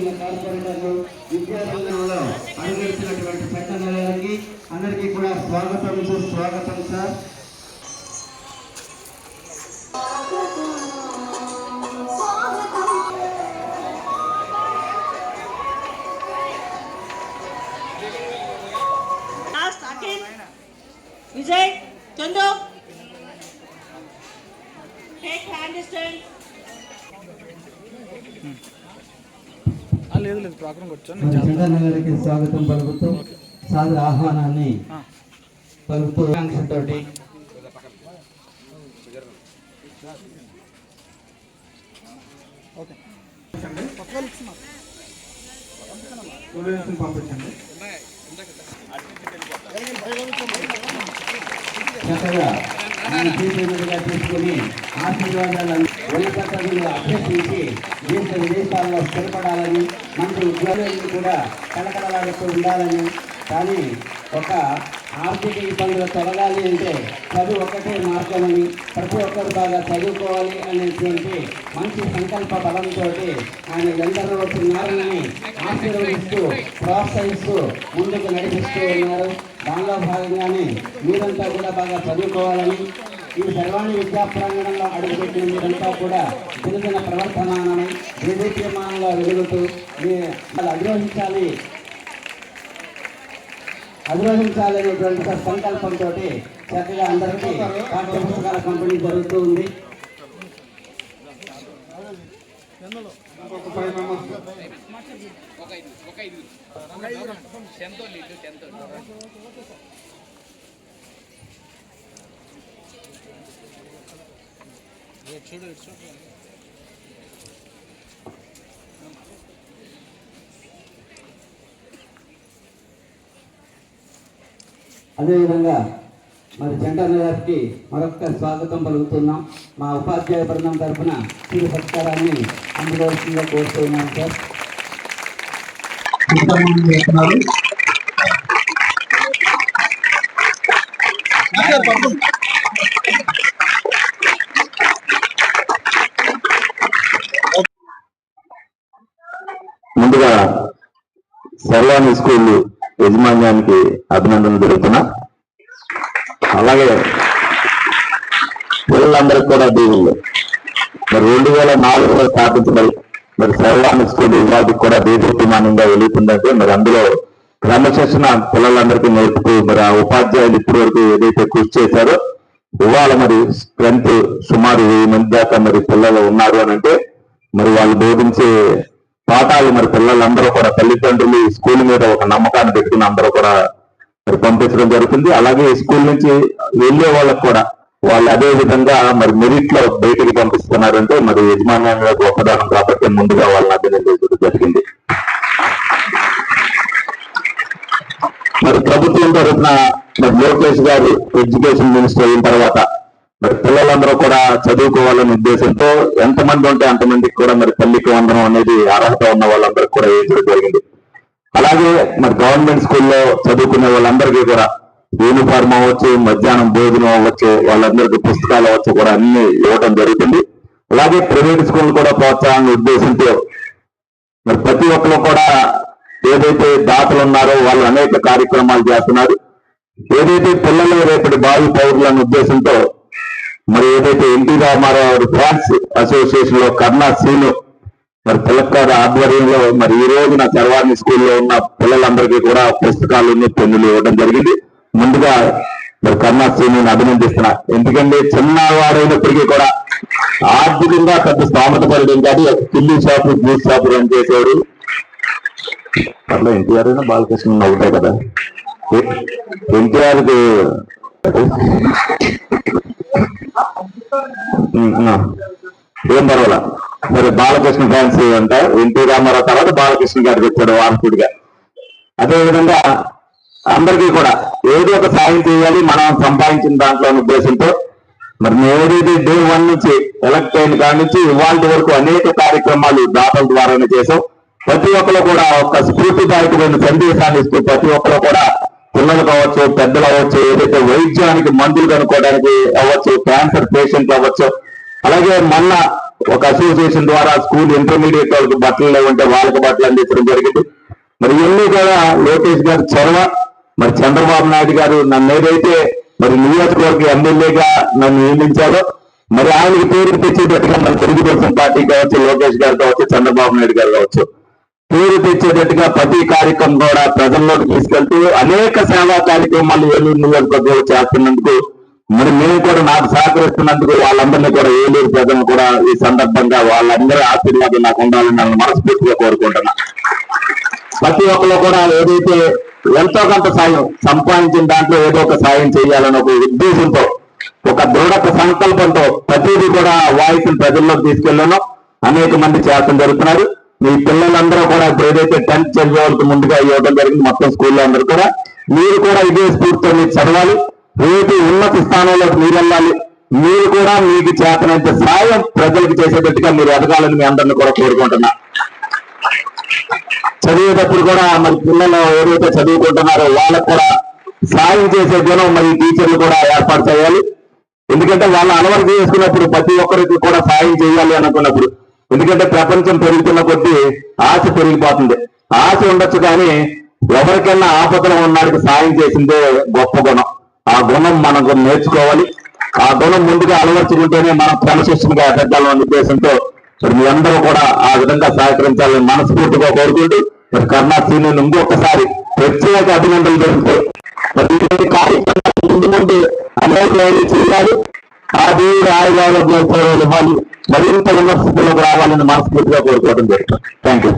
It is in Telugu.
పార్టీల కార్పొరేటర్లు విద్యారంగంలో అడుగుతున్నటువంటి చట్టంగారికి అందరికీ కూడా స్వాగతం సుస్వాగతం sir. Vijay, Chandu, take hand distance. లేదు లేదు ప్రాబ్లం వచ్చాను. చంద్రనగర్కి స్వాగతం పలుకుతూ సాదర ఆహ్వానాన్ని పలుకుతూ ఆకాంక్షతోటి పంపించండి. చక్కగా తీసుకుని ఆశీర్వాదాలను ఉన్నతలు అభ్యర్థించి దేశ విదేశాల్లో స్థిరపడాలని మంచి ఉద్యోగులు కూడా కలకలలాడుతూ ఉండాలని, కానీ ఒక ఆర్థిక ఇబ్బందులు తొలగాలి అంటే చదువు ఒక్కటే మార్గమని, ప్రతి ఒక్కరు బాగా చదువుకోవాలి అనేటువంటి మంచి సంకల్ప బలంతో ఆయన ఎందరో చిన్నారులని ఆశీర్వదిస్తూ ప్రోత్సహిస్తూ ముందుకు నడిపిస్తూ ఉన్నారు. దానిలో భాగంగానే మీరంతా కూడా బాగా చదువుకోవాలని, ఈ సర్వాణి విద్యా ప్రాంగణంలో అడుగుపెట్టిన మీరంతా కూడా దినదిన ప్రవర్తమానమై దేదీప్యమానంగా వెలుగుతూ అధిరోహించాలనేటువంటి సంకల్పంతో చక్కగా అందరికీ పాఠ్య పుస్తకాల పంపిణీ జరుగుతూ ఉంది. అదేవిధంగా మరి చంద్రనగర్కి మరొక స్వాగతం పలుకుతున్నాం. మా ఉపాధ్యాయ బృందం తరఫున చిరు సత్కారాన్ని అందుకోవాల్సిందిగా కోరుతూ ఉన్నాం సార్. ముందుగా సర్వాణి స్కూల్ యజమాన్యానికి అభినందనలు జరుగుతున్నా. అలాగే పిల్లలందరికీ కూడా దేవుళ్ళు మరి 2004లో స్థాపించబడి మరి సర్వాణి స్కూల్ ఇవాళకి కూడా దేశోద్యమానంగా వెలుగుతుందంటే మరి అందులో క్రమశిక్షణ పిల్లలందరికీ నేర్పుతూ మరి ఆ ఉపాధ్యాయులు ఇప్పటి వరకు ఏదైతే కృషి చేశారో ఇవాళ మరి స్ట్రెంత్ సుమారు 1000 మంది దాకా మరి పిల్లలు ఉన్నారు అని అంటే మరి వాళ్ళు బోధించే పాఠాలు మరి పిల్లలందరూ కూడా తల్లిదండ్రులు స్కూల్ మీద ఒక నమ్మకాన్ని పెట్టుకుని అందరూ కూడా మరి పంపించడం జరుగుతుంది. అలాగే స్కూల్ నుంచి వెళ్ళే వాళ్ళకు కూడా వాళ్ళు అదే విధంగా మరి మెరిట్ లో బయటికి పంపిస్తున్నారంటే మరి యజమాన్యంగా గొప్పదనం కాబట్టి ముందుగా వాళ్ళని అభినందించడం జరిగింది. మరి ప్రభుత్వం తరఫున మరి లోకేష్ గారు ఎడ్యుకేషన్ మినిస్టర్ అయిన తర్వాత మరి పిల్లలందరూ కూడా చదువుకోవాలనే ఉద్దేశంతో ఎంతమంది ఉంటే అంతమందికి కూడా మరి తల్లికి వందనం అనేది అర్హత ఉన్న వాళ్ళందరికీ కూడా వేయడం జరిగింది. అలాగే మరి గవర్నమెంట్ స్కూల్లో చదువుకునే వాళ్ళందరికీ కూడా యూనిఫార్మ్ అవ్వచ్చు, మధ్యాహ్నం భోజనం అవ్వచ్చు, వాళ్ళందరికీ పుస్తకాలు అవ్వచ్చు కూడా అన్ని ఇవ్వడం జరుగుతుంది. అలాగే ప్రైవేట్ స్కూల్ కూడా ప్రోత్సాహం ఉద్దేశంతో మరి ప్రతి ఒక్కరు కూడా ఏదైతే దాతలు ఉన్నారో వాళ్ళు అనేక కార్యక్రమాలు చేస్తున్నారు. ఏదైతే పిల్లలు రేపటి భావి పౌరులన్న ఉద్దేశంతో మరి ఏదైతే ఎన్టీ రామారావు ఫ్యాన్స్ అసోసియేషన్ లో కర్ణా సీను మరి పిల్లకారు ఆధ్వర్యంలో మరి ఈ రోజున సర్వాణి స్కూల్లో ఉన్న పిల్లలందరికీ కూడా పుస్తకాలు పెన్నులు ఇవ్వడం జరిగింది. ముందుగా మరి కర్ణా సీను అభినందిస్తున్నా. ఎందుకంటే చిన్నవాడైనప్పటికీ కూడా ఆర్థికంగా పెద్ద స్థామత పడడం కానీ కిల్లి షాపు జ్యూస్ షాపు రన్ చేసేవారు. అట్లా ఎన్టీఆర్ అయినా బాలకృష్ణ అవుతాయి కదా, ఎన్టీఆర్కి ఏం పర్వాలా. మరి బాలకృష్ణ ఫ్యాన్స్ అంట ఎన్టీ రామారావు తర్వాత బాలకృష్ణ గారికి వచ్చాడు వారసుడిగా. అదేవిధంగా అందరికీ కూడా ఏదో ఒక సాయం చేయాలి మనం సంపాదించిన దాంట్లో ఉద్దేశంతో మరి ఏదైతే డే 1 నుంచి ఎలక్ట్ అయిన కాడి నుంచి ఇవాళ వరకు అనేక కార్యక్రమాలు దాతల ద్వారానే చేసాం. ప్రతి ఒక్కరు కూడా ఒక స్ఫూర్తిదాయకమైన సందేశాన్ని ఇస్తూ ప్రతి ఒక్కరు కూడా పిల్లలు కావచ్చు, పెద్దలు అవ్వచ్చు, ఏదైతే వైద్యానికి మందులు కనుక్కోవడానికి అవ్వచ్చు, క్యాన్సర్ పేషెంట్లు అవ్వచ్చు, అలాగే మొన్న ఒక అసోసియేషన్ ద్వారా స్కూల్ ఇంటర్మీడియట్ వాళ్ళకి బట్టలు లేవంటే వాళ్ళకి బట్టలు అందించడం జరిగింది. మరి ఇవన్నీ కూడా లోకేష్ గారు చొరవ. మరి చంద్రబాబు నాయుడు గారు నన్ను ఏదైతే మరి నియోజకవర్గ ఎమ్మెల్యేగా నన్ను నియమించారో మరి ఆయనకి పేరు తెచ్చేటట్టుగా మన తెలుగుదేశం పార్టీ కావచ్చు, లోకేష్ గారు కావచ్చు, చంద్రబాబు నాయుడు గారు కావచ్చు, పేరు తెచ్చేటట్టుగా ప్రతి కార్యక్రమం కూడా ప్రజల్లోకి తీసుకెళ్తూ అనేక సేవా కార్యక్రమాలు ఏలూరు నియోజకవర్గంలో చేస్తున్నందుకు మరి మేము కూడా నాకు సహకరిస్తున్నందుకు వాళ్ళందరినీ కూడా ఏలూరు ప్రజలను కూడా ఈ సందర్భంగా వాళ్ళందరూ ఆశీర్వాదం నాకు ఉండాలని నన్ను మనస్ఫూర్తిగా కోరుకుంటున్నా. ప్రతి ఒక్కరు కూడా ఏదైతే ఎంతో కొంత సాయం సంపాదించిన దాంట్లో ఏదో ఒక సాయం చేయాలని ఒక ఉద్దేశంతో, ఒక దృఢ సంకల్పంతో ప్రతిదీ కూడా వాయిస్ని ప్రజల్లోకి తీసుకెళ్లానో అనేక మంది చేస్తూ జరుగుతున్నారు. మీ పిల్లలందరూ కూడా ఇప్పుడు ఏదైతే 10th చదివే వాళ్ళకి ముందుగా ఇవ్వడం జరిగింది మొత్తం స్కూల్లో అందరూ కూడా, మీరు కూడా ఇదే స్ఫూర్తితో మీరు చదవాలి, రేపు ఉన్నత స్థానంలోకి మీరు వెళ్ళాలి, మీరు కూడా మీకు చేతనంత సాయం ప్రజలకు చేసేటట్టుగా మీరు ఎదగాలని మీ అందరిని కూడా కోరుకుంటున్నా. చదివేటప్పుడు కూడా మరి పిల్లలు ఏదైతే చదువుకుంటున్నారో వాళ్ళకు కూడా సాయం చేసే గుణం మరి టీచర్లు కూడా ఏర్పాటు చేయాలి. ఎందుకంటే వాళ్ళు అలవాటు చేసుకున్నప్పుడు ప్రతి ఒక్కరికి కూడా సాయం చేయాలి అనుకున్నప్పుడు, ఎందుకంటే ప్రపంచం పెరుగుతున్న కొద్దీ ఆశ పెరిగిపోతుంది. ఆశ ఉండొచ్చు కానీ ఎవరికైనా ఆపదలో ఉన్నాడికి సాయం చేసిందే గొప్ప గుణం. ఆ గుణం మనకు నేర్చుకోవాలి. ఆ గుణం ముందుగా అలవర్చుకుంటేనే మనం క్రమశిక్షణగా ఎదగాలనే ఉద్దేశంతో మరి మీ అందరూ కూడా ఆ విధంగా సహకరించాలని మనస్ఫూర్తిగా కోరుకుంటూ మరి కరుణా శ్రీని ఇంకొకసారి ప్రత్యేక అభినందనలు జరుగుతాయి. మరి ఇటువంటి కార్యక్రమాలు ముందు ముందు అనేక చేయాలి. ఆ దేవుడు ఆయుధాలు ఇవ్వాలి, మరింత ఉన్నత స్థితిలోకి రావాలని మనస్ఫూర్తిగా కోరుకోవడం జరుగుతుంది. Thank you.